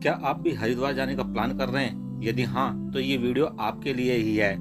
क्या आप भी हरिद्वार जाने का प्लान कर रहे हैं? यदि हाँ, तो ये वीडियो आपके लिए ही है।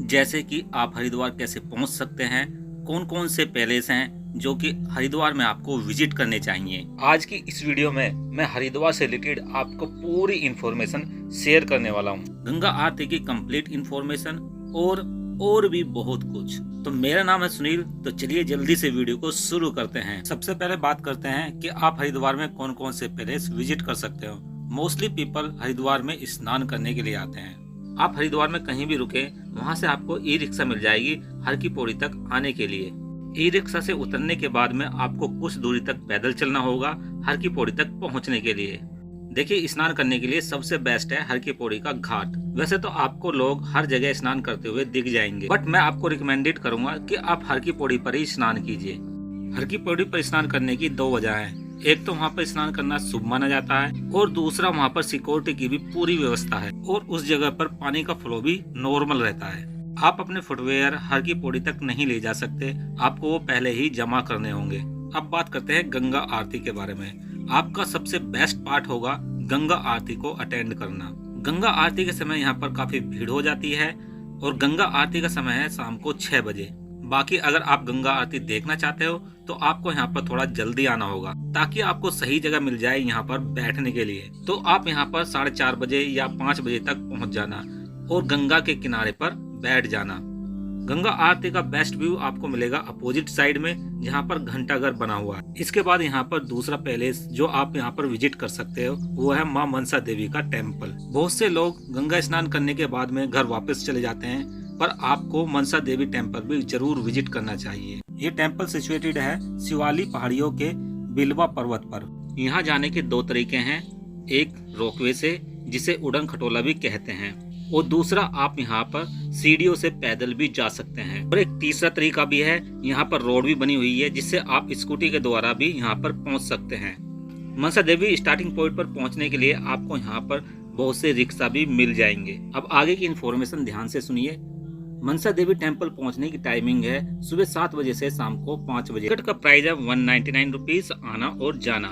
जैसे कि आप हरिद्वार कैसे पहुंच सकते हैं, कौन कौन से पैलेस हैं जो कि हरिद्वार में आपको विजिट करने चाहिए। आज की इस वीडियो में मैं हरिद्वार से रिलेटेड आपको पूरी इंफॉर्मेशन शेयर करने वाला हूँ। गंगा आरती की कंप्लीट इंफॉर्मेशन और भी बहुत कुछ। तो मेरा नाम है सुनील। तो चलिए जल्दी से वीडियो को शुरू करते हैं। सबसे पहले बात करते हैं कि आप हरिद्वार में कौन कौन से पैलेस विजिट कर सकते हो। मोस्टली पीपल हरिद्वार में स्नान करने के लिए आते हैं। आप हरिद्वार में कहीं भी रुके, वहाँ से आपको ई रिक्शा मिल जाएगी हर की पौड़ी तक आने के लिए। ई रिक्शा से उतरने के बाद में आपको कुछ दूरी तक पैदल चलना होगा हर की पौड़ी तक पहुँचने के लिए। देखिए, स्नान करने के लिए सबसे बेस्ट है हर की पौड़ी का घाट। वैसे तो आपको लोग हर जगह स्नान करते हुए दिख जाएंगे, बट मैं आपको रिकमेंडेड करूंगा कि आप हर की पौड़ी पर ही स्नान कीजिए। हर की पौड़ी पर स्नान करने की दो वजह है। एक तो वहाँ पर स्नान करना शुभ माना जाता है और दूसरा वहाँ पर सिक्योरिटी की भी पूरी व्यवस्था है और उस जगह पर पानी का फ्लो भी नॉर्मल रहता है। आप अपने फुटवेयर हर की पौड़ी तक नहीं ले जा सकते, आपको वो पहले ही जमा करने होंगे। अब बात करते हैं गंगा आरती के बारे में। आपका सबसे बेस्ट पार्ट होगा गंगा आरती को अटेंड करना। गंगा आरती के समय यहाँ पर काफी भीड़ हो जाती है और गंगा आरती का समय है शाम को 6 बजे। बाकी अगर आप गंगा आरती देखना चाहते हो तो आपको यहाँ पर थोड़ा जल्दी आना होगा ताकि आपको सही जगह मिल जाए यहाँ पर बैठने के लिए। तो आप यहाँ पर 4:30 बजे या 5 बजे तक पहुँच जाना और गंगा के किनारे पर बैठ जाना। गंगा आरती का बेस्ट व्यू आपको मिलेगा अपोजिट साइड में, जहाँ पर घंटाघर बना हुआ है। इसके बाद यहाँ पर दूसरा पैलेस जो आप यहाँ पर विजिट कर सकते हो वो है माँ मनसा देवी का टेम्पल। बहुत से लोग गंगा स्नान करने के बाद में घर वापस चले जाते हैं, पर आपको मनसा देवी टेम्पल भी जरूर विजिट करना चाहिए। ये टेम्पल सिचुएटेड है शिवाली पहाड़ियों के बिलवा पर्वत पर। यहाँ जाने के दो तरीके हैं, एक रोपवे से जिसे उड़न खटोला भी कहते हैं और दूसरा आप यहाँ पर सीढ़ियों से पैदल भी जा सकते हैं। और एक तीसरा तरीका भी है, यहाँ पर रोड भी बनी हुई है जिससे आप स्कूटी के द्वारा भी यहाँ पर पहुँच सकते हैं। मनसा देवी स्टार्टिंग पॉइंट पर पहुँचने के लिए आपको यहाँ पर बहुत से रिक्शा भी मिल जाएंगे। अब आगे की इन्फॉर्मेशन ध्यान से सुनिए। मनसा देवी टेम्पल पहुँचने की टाइमिंग है सुबह 7 बजे से शाम को 5 बजे। टिकट का प्राइस है 199 रुपीज आना और जाना।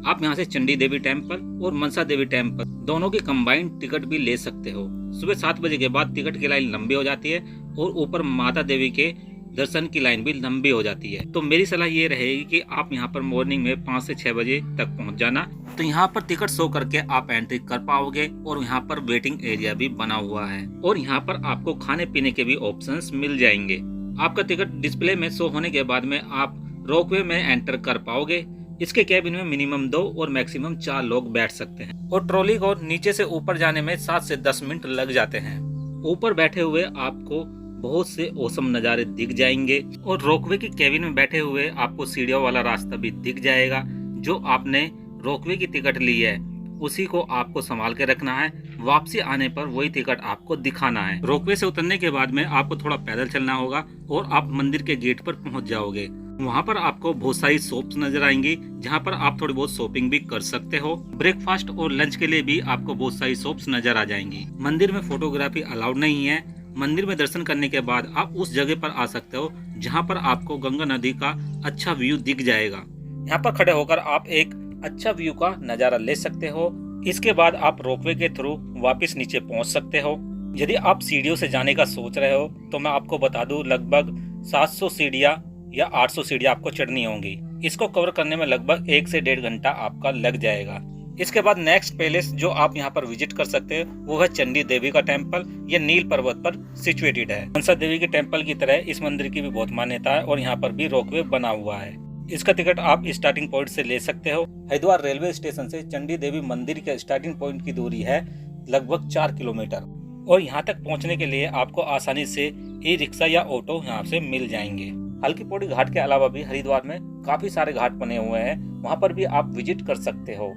आप यहाँ से चंडी देवी टेम्पल और मनसा देवी टेम्पल दोनों की कंबाइंड टिकट भी ले सकते हो। सुबह 7 बजे के बाद टिकट की लाइन लंबी हो जाती है और ऊपर माता देवी के दर्शन की लाइन भी लंबी हो जाती है। तो मेरी सलाह ये रहेगी कि आप यहाँ पर मॉर्निंग में 5 से 6 बजे तक पहुँच जाना। तो यहाँ पर टिकट शो करके आप एंट्री कर पाओगे और यहाँ पर वेटिंग एरिया भी बना हुआ है और यहाँ पर आपको खाने पीने के भी ऑप्शंस मिल जाएंगे। आपका टिकट डिस्प्ले में शो होने के बाद में आप रोपवे में एंटर कर पाओगे। इसके कैबिन में मिनिमम 2 और मैक्सिमम 4 लोग बैठ सकते हैं और ट्रॉली को नीचे से ऊपर जाने में 7 से 10 मिनट लग जाते हैं। ऊपर बैठे हुए आपको बहुत से औसम नज़ारे दिख जाएंगे और रोपवे की कैबिन में बैठे हुए आपको सीढ़ियों वाला रास्ता भी दिख जाएगा। जो आपने रोपवे की टिकट ली है उसी को आपको संभाल के रखना है। वापसी आने पर वही टिकट आपको दिखाना है। रोपवे से उतरने के बाद में आपको थोड़ा पैदल चलना होगा और आप मंदिर के गेट पर पहुंच जाओगे। वहाँ पर आपको बहुत सारी शॉप्स नजर आएंगी जहाँ पर आप थोड़ी बहुत शॉपिंग भी कर सकते हो। ब्रेकफास्ट और लंच के लिए भी आपको बहुत सारी शॉप्स नजर आ जाएंगी। मंदिर में फोटोग्राफी अलाउड नहीं है। मंदिर में दर्शन करने के बाद आप उस जगह पर आ सकते हो जहाँ पर आपको गंगा नदी का अच्छा व्यू दिख जाएगा। यहाँ पर खड़े होकर आप एक अच्छा व्यू का नजारा ले सकते हो। इसके बाद आप रोपवे के थ्रू वापस नीचे पहुँच सकते हो। यदि आप सीढ़ियों से जाने का सोच रहे हो तो मैं आपको बता दूं, लगभग 700 सीढ़ियाँ या 800 सीढ़ियाँ आपको चढ़नी होंगी। इसको कवर करने में लगभग 1 से 1.5 घंटा आपका लग जाएगा। इसके बाद नेक्स्ट पैलेस जो आप यहाँ पर विजिट कर सकते हैं वो है चंडी देवी का टेम्पल। ये नील पर्वत पर सिचुएटेड है। मनसा देवी के टेम्पल की तरह इस मंदिर की भी बहुत मान्यता है और यहाँ पर भी रोपवे बना हुआ है। इसका टिकट आप स्टार्टिंग पॉइंट से ले सकते हो। हरिद्वार रेलवे स्टेशन से चंडी देवी मंदिर के स्टार्टिंग पॉइंट की दूरी है लगभग 4 किलोमीटर और यहाँ तक पहुँचने के लिए आपको आसानी से ई रिक्शा या ऑटो यहाँ से मिल जाएंगे। हल्की पौड़ी घाट के अलावा भी हरिद्वार में काफी सारे घाट बने हुए हैं, वहाँ पर भी आप विजिट कर सकते हो।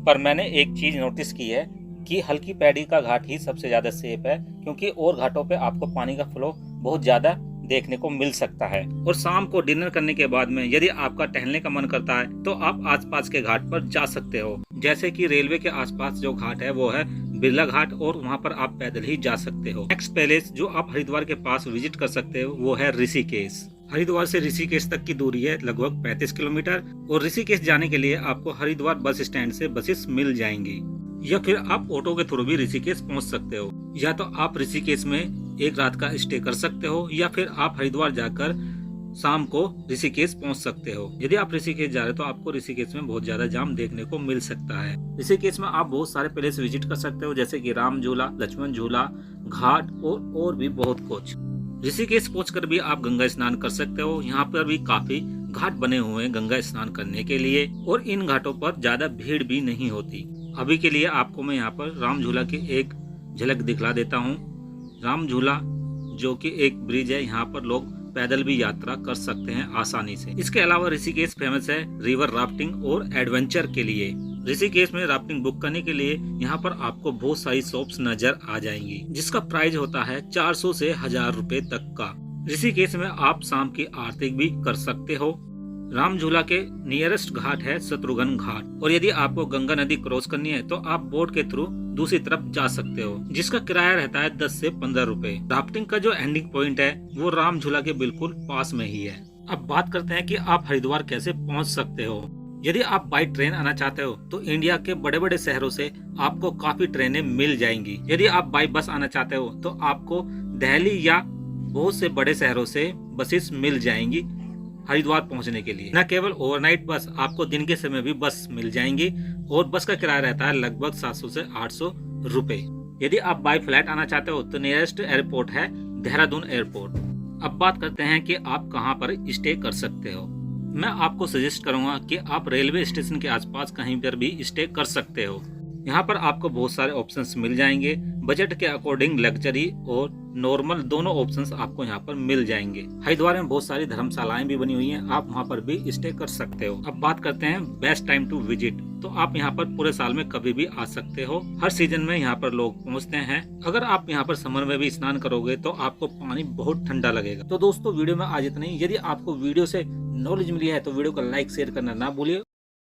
पर मैंने एक चीज नोटिस की है कि हल्की पैड़ी का घाट ही सबसे ज्यादा सेफ है, क्योंकि और घाटों पे आपको पानी का फ्लो बहुत ज्यादा देखने को मिल सकता है। और शाम को डिनर करने के बाद में यदि आपका टहलने का मन करता है तो आप आसपास के घाट पर जा सकते हो। जैसे कि रेलवे के आसपास जो घाट है वो है बिरला घाट और वहाँ पर आप पैदल ही जा सकते हो। नेक्स्ट पैलेस जो आप हरिद्वार के पास विजिट कर सकते हो वो है ऋषिकेश। हरिद्वार से ऋषिकेश तक की दूरी है लगभग 35 किलोमीटर और ऋषिकेश जाने के लिए आपको हरिद्वार बस स्टैंड से बसेस मिल जाएंगी। या फिर आप ऑटो के थ्रू भी ऋषिकेश पहुंच सकते हो। या तो आप ऋषिकेश में एक रात का स्टे कर सकते हो या फिर आप हरिद्वार जाकर शाम को ऋषिकेश पहुंच सकते हो। यदि आप ऋषिकेश जा रहे हो तो आपको ऋषिकेश में बहुत ज्यादा जाम देखने को मिल सकता है। ऋषिकेश में आप बहुत सारे प्लेस विजिट कर सकते हो, जैसे कि राम झूला, लक्ष्मण झूला, घाट और भी बहुत कुछ। ऋषिकेश पहुंचकर भी आप गंगा स्नान कर सकते हो। यहाँ पर भी काफी घाट बने हुए हैं गंगा स्नान करने के लिए और इन घाटों पर ज्यादा भीड़ भी नहीं होती। अभी के लिए आपको मैं यहाँ पर राम झूला की एक झलक दिखला देता हूँ। राम झूला जो कि एक ब्रिज है, यहाँ पर लोग पैदल भी यात्रा कर सकते हैं आसानी से। इसके अलावा ऋषिकेश फेमस है रिवर राफ्टिंग और एडवेंचर के लिए। ऋषिकेश में राफ्टिंग बुक करने के लिए यहाँ पर आपको बहुत सारी शॉप्स नजर आ जाएंगी, जिसका प्राइस होता है 400 से 1000 रुपए तक का। ऋषिकेश में आप शाम की आरती भी कर सकते हो। राम झूला के नियरेस्ट घाट है शत्रुघ्न घाट, और यदि आपको गंगा नदी क्रॉस करनी है तो आप बोट के थ्रू दूसरी तरफ जा सकते हो, जिसका किराया रहता है 10 से 15 रुपए। राफ्टिंग का जो एंडिंग पॉइंट है वो राम झूला के बिल्कुल पास में ही है। अब बात करते हैं कि आप हरिद्वार कैसे पहुंच सकते हो। यदि आप बाई ट्रेन आना चाहते हो तो इंडिया के बड़े बड़े शहरों से आपको काफी ट्रेनें मिल जाएंगी। यदि आप बाई बस आना चाहते हो तो आपको दिल्ली या बहुत से बड़े शहरों से बसेस मिल जाएंगी हरिद्वार पहुंचने के लिए। न केवल ओवरनाइट बस, आपको दिन के समय भी बस मिल जाएंगी और बस का किराया रहता है लगभग 700 से 800 रुपए। यदि आप बाय फ्लाइट आना चाहते हो तो नियरेस्ट एयरपोर्ट है देहरादून एयरपोर्ट। अब बात करते हैं कि आप कहां पर स्टे कर सकते हो। मैं आपको सजेस्ट करूंगा कि आप रेलवे स्टेशन के आसपास कहीं पर भी स्टे कर सकते हो। यहाँ पर आपको बहुत सारे ऑप्शंस मिल जाएंगे। बजट के अकॉर्डिंग लग्जरी और नॉर्मल दोनों ऑप्शंस आपको यहाँ पर मिल जाएंगे। हरिद्वार में बहुत सारी धर्मशालाएं भी बनी हुई हैं, आप वहाँ पर भी स्टे कर सकते हो। अब बात करते हैं बेस्ट टाइम टू विजिट। तो आप यहाँ पर पूरे साल में कभी भी आ सकते हो, हर सीजन में यहाँ पर लोग पहुँचते हैं। अगर आप यहाँ पर समर में भी स्नान करोगे तो आपको पानी बहुत ठंडा लगेगा। तो दोस्तों वीडियो में आज इतना ही। यदि आपको वीडियो से नॉलेज मिली है तो वीडियो को लाइक शेयर करना ना भूलिए।